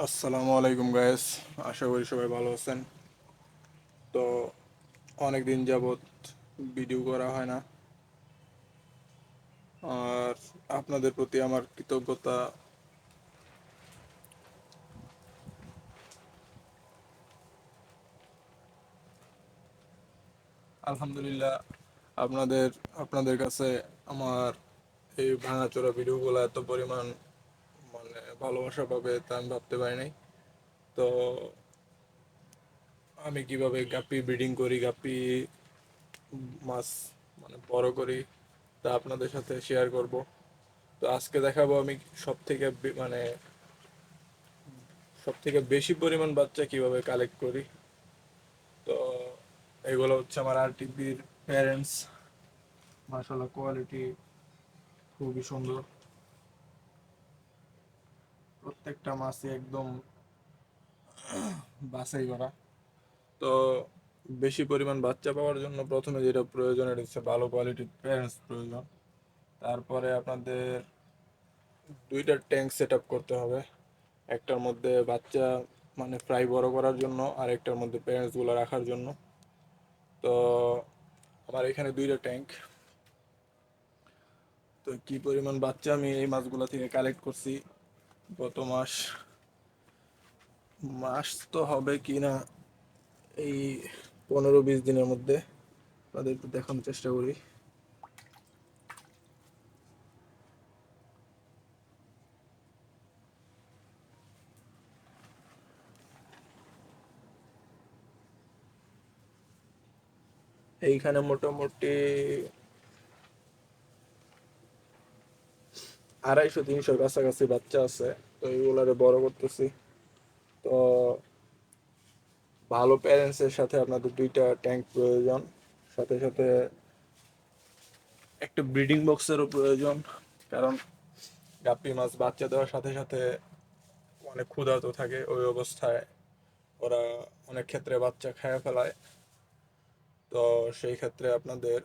আসসালামু আলাইকুম গাইস। আশা করি সবাই ভালো আছেন। তো অনেক দিন যাবত ভিডিও করা হয় না, আর আপনাদের প্রতি আমার কৃতজ্ঞতা। আলহামদুলিল্লাহ, আপনাদের আপনাদের কাছে আমার এই ভাঙাচোরা ভিডিওগুলো এত পরিমাণ ভালোবাসা পাবে তা আমি ভাবতে পারি নাই। তো আমি কিভাবে গাপ্পি ব্রিডিং করি, গাপ্পি মাছ বড় করি, তা আপনাদের সাথে শেয়ার করব। তো আজকে দেখাবো আমি সব থেকে সব থেকে বেশি পরিমাণ বাচ্চা কিভাবে কালেক্ট করি। তো এগুলো হচ্ছে আমার আরটিপির প্যারেন্টস। মাশাআল্লাহ, কোয়ালিটি খুবই সুন্দর, প্রত্যেকটা মাছই একদম বাছাই করা। তো বেশি পরিমাণ বাচ্চা পাওয়ার জন্য প্রথমে যেটা প্রয়োজন এটা হচ্ছে ভালো কোয়ালিটির প্যারেন্টস প্রয়োজন। তারপরে আপনাদের দুইটা ট্যাঙ্ক সেট আপ করতে হবে, একটার মধ্যে বাচ্চা ফ্রাই বড় করার জন্য আর একটার মধ্যে প্যারেন্টসগুলো রাখার জন্য। তো আমার এখানে দুইটা ট্যাঙ্ক। তো কি পরিমাণ বাচ্চা আমি এই মাছগুলো থেকে কালেক্ট করছি গত মাস, মাস তো হবে কি না, এই 15-20 দিনের মধ্যে তাদের একটু দেখানোর চেষ্টা করি। এইখানে মোটামুটি 250-300 কাছাকাছি বাচ্চা আছে। তো এইগুলারে বড় করতেছি। তো ভালো প্যারেন্টসের সাথে আপনাদের দুইটা ট্যাঙ্ক প্রয়োজন, সাথে সাথে একটা ব্রিডিং বক্সেরও প্রয়োজন। কারণ গাপ্পি মাছ বাচ্চা দেওয়ার সাথে সাথে অনেক ক্ষুধার্ত থাকে, ওই অবস্থায় ওরা অনেক ক্ষেত্রে বাচ্চা খেয়ে ফেলায়। তো সেই ক্ষেত্রে আপনাদের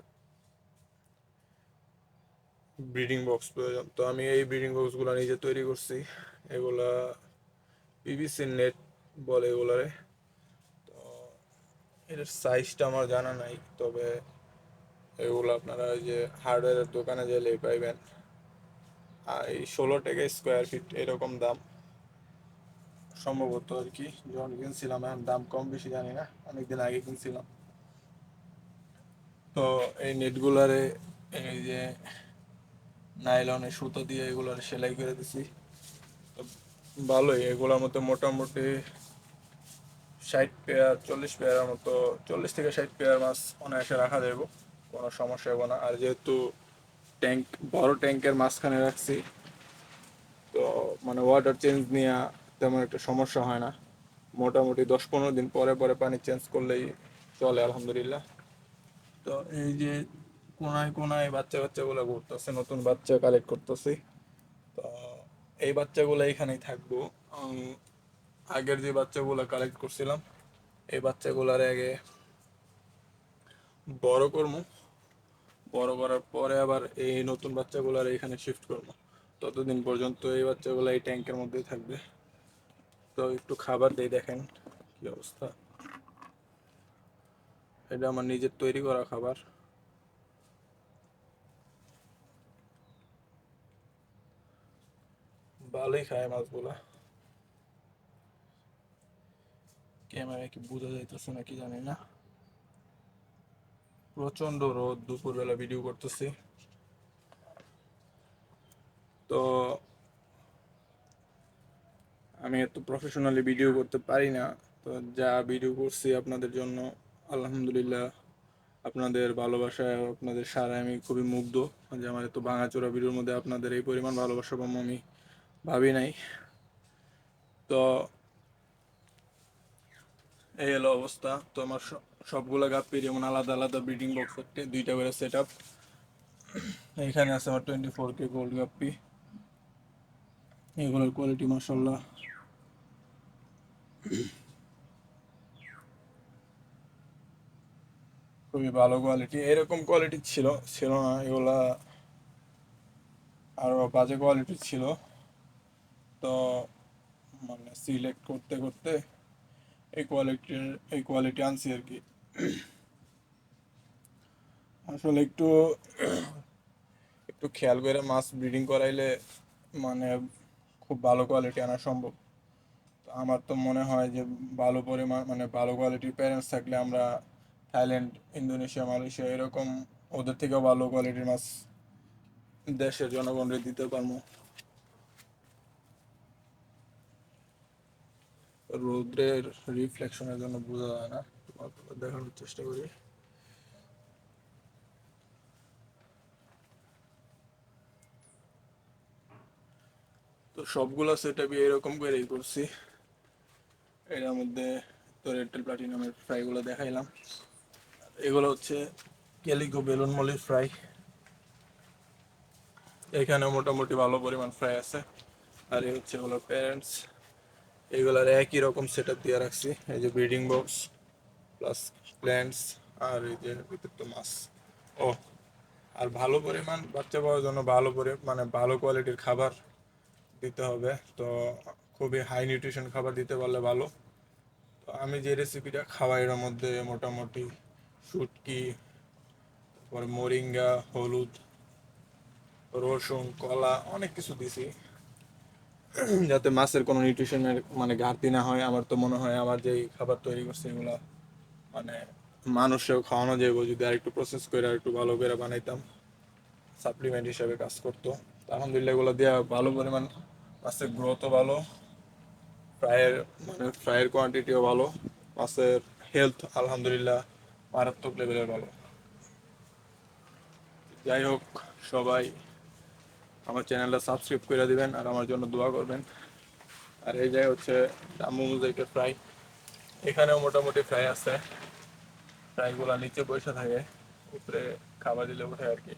ব্রিডিং বক্স প্রয়োজন। তো আমি এই ব্রিডিং বক্সগুলো নিজে তৈরি করছি। এগুলা পিভিসি নেট বলে এগুলারে। তো এটার সাইজটা আমার জানা নাই, তবে এগুলো আপনারা ওই যে হার্ডওয়্যারের দোকানে গেলেই পাইবেন। আর এই 16 টাকা স্কোয়ার ফিট এরকম দাম সম্ভবত আর কি, যখন কিনছিলাম। এখন দাম কম বেশি জানি না, অনেকদিন আগে কিনছিলাম। তো এই নেটগুলারে এই যে নাইলনের সুতো দিয়ে এগুলার সেলাই করে দিছি। তো ভালোই, এগুলোর মধ্যে মোটামুটি 60 পেয়ার 40 পেয়ারের মতো, 40 থেকে 60 পেয়ার মাছ অনায়াসে রাখা যাবে, কোনো সমস্যা হবে না। আর যেহেতু ট্যাঙ্ক বড়, ট্যাঙ্কের মাঝখানে রাখছি, তো ওয়াটার চেঞ্জ নিয়ে তেমন একটা সমস্যা হয় না। মোটামুটি 10-15 দিন পরে পরে পানি চেঞ্জ করলেই চলে, আলহামদুলিল্লাহ। তো এই যে কোনায় কোনায় বাচ্চা বাচ্চাগুলো ঘুরতেছে, নতুন বাচ্চা কালেক্ট করতেছি। তো এই বাচ্চাগুলো এখানেই থাকবো। উম, আগের যে বাচ্চাগুলো কালেক্ট করছিলাম এই বাচ্চাগুলার আগে বড় করবো, বড় করার পরে আবার এই নতুন বাচ্চাগুলার এখানে শিফট করবো। ততদিন পর্যন্ত এই বাচ্চাগুলো এই ট্যাঙ্কের মধ্যেই থাকবে। তো একটু খাবার দেই, দেখেন কি অবস্থা। এটা আমার নিজের তৈরি করা খাবার। ভালোই খায় মাছগুলা। ক্যামেরায় কি বোঝা যাইতেছে নাকি জানি না, প্রচন্ড রোদ, দুপুরবেলা ভিডিও করতেছি। তো আমি এত প্রফেশনালি ভিডিও করতে পারি না। তো যা ভিডিও করছি আপনাদের জন্য, আলহামদুলিল্লাহ, আপনাদের ভালোবাসায় আপনাদের সারায় আমি খুবই মুগ্ধ। যে আমার এত ভাঙাচোরা ভিডিওর মধ্যে আপনাদের এই পরিমাণ ভালোবাসা পাবো আমি ভাবি নাই। তো এই হলো অবস্থা। তো আমার সবগুলা গাপ্পি যেমন আলাদা আলাদা ব্রিডিং বক্স, দুইটা করে সেট আপ। এখানে আছে আমার 24K গোল্ড গাপ্পি। এগুলোর কোয়ালিটি মাসাল্লাহ খুবই ভালো কোয়ালিটি। এরকম কোয়ালিটি ছিল ছিল না, এগুলা আরো বাজে কোয়ালিটি ছিল। তো মানে সিলেক্ট করতে করতে এই কোয়ালিটি আনছি আর কি। আসলে একটু একটু খেয়াল করে মাছ ব্রিডিং করাইলে মানে খুব ভালো কোয়ালিটি আনা সম্ভব। তো আমার তো মনে হয় যে ভালো পরিমাণ মানে ভালো কোয়ালিটির প্যারেন্টস থাকলে আমরা থাইল্যান্ড, ইন্দোনেশিয়া, মালয়েশিয়া এরকম ওদের থেকেও ভালো কোয়ালিটির মাছ দেশের জনগণকে দিতে পারবো। রৌদ্রের রিফ্লেকশনের জন্য বোঝা যায় না, তোমাকে দেখানোর চেষ্টা করি। তো সবগুলা সেট আপই এরকম করেই করছি। এটার মধ্যে তো রেডটেল প্লাটিনামের ফ্রাইগুলো দেখাইলাম। এগুলো হচ্ছে ক্যালিকো বেলুন মলির ফ্রাই। এখানে মোটামুটি ভালো পরিমাণ ফ্রাই আছে। আর এই হচ্ছে হলো প্যারেন্টস। এইগুলার একই রকম সেট আপ দিয়ে রাখছি, এই যে ব্রিডিং বক্স প্লাস প্ল্যান্টস আর এই যে ভিতরটা মাছ। ও, আর ভালো পরিমাণ বাচ্চা পাওয়ার জন্য মানে ভালো কোয়ালিটির খাবার দিতে হবে। তো খুবই হাই নিউট্রিশন খাবার দিতে পারলে ভালো। তো আমি যে রেসিপিটা খাওয়াই এর মধ্যে মোটামুটি শুটকি, তারপরে মোরিঙ্গা, হলুদ, রসুন, কলা অনেক কিছু দিছি যাতে মাছের কোনো নিউট্রিশনের মানে ঘাটতি না হয়। আমার তো মনে হয় আমার যেই খাবার তৈরি করছে এগুলা মানে মানুষেও খাওয়ানো যাবে যদি আর একটু প্রসেস করে আর একটু ভালো করে বানাইতাম, সাপ্লিমেন্ট হিসেবে কাজ করতো। তো আলহামদুলিল্লাহ এগুলো দেওয়া ভালো পরিমাণ মাছের গ্রোথও ভালো, ফ্রাইয়ের কোয়ান্টিটিও ভালো, মাছের হেলথ আলহামদুলিল্লাহ মারাত্মক লেভেলের ভালো। যাই হোক, সবাই আমার চ্যানেলটা সাবস্ক্রাইব করে দিবেন আর আমার জন্য দোয়া করবেন। আর এই জায়গায় হচ্ছে জাম্বু মোজাইকের ফ্রাই। এখানেও মোটামুটি ফ্রাই আছে, ফ্রাইগুলো নিচে বসে থাকে, উপরে খাবার দিলে উঠে আর কি।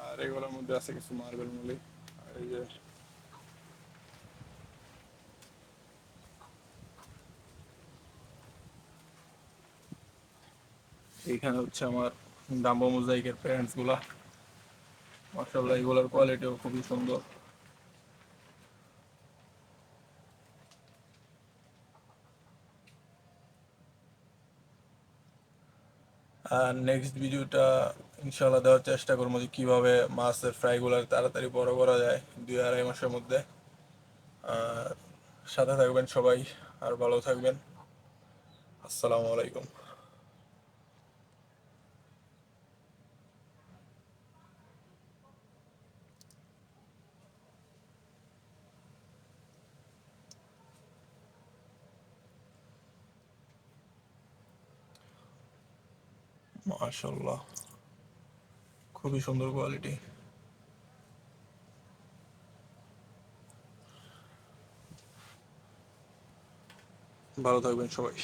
আর এগুলোর মধ্যে আছে কিছু মার্বেল মুলি। আর এই যে এইখানে হচ্ছে আমার জাম্বো মোজাইকের প্যারেন্টস গুলা। মাশাআল্লাহ এগুলোর কোয়ালিটিও খুবই সুন্দর। আর নেক্সট ভিডিওটা ইনশাল্লাহ দেওয়ার চেষ্টা করবো যে কীভাবে মাছের ফ্রাইগুলো তাড়াতাড়ি বড় করা যায় 2-2.5 মাসের মধ্যে। আর সাথে থাকবেন সবাই, আর ভালো থাকবেন। আসসালামু আলাইকুম। মাশাআল্লাহ, খুবই সুন্দর কোয়ালিটি। ভালো থাকবেন সবাই।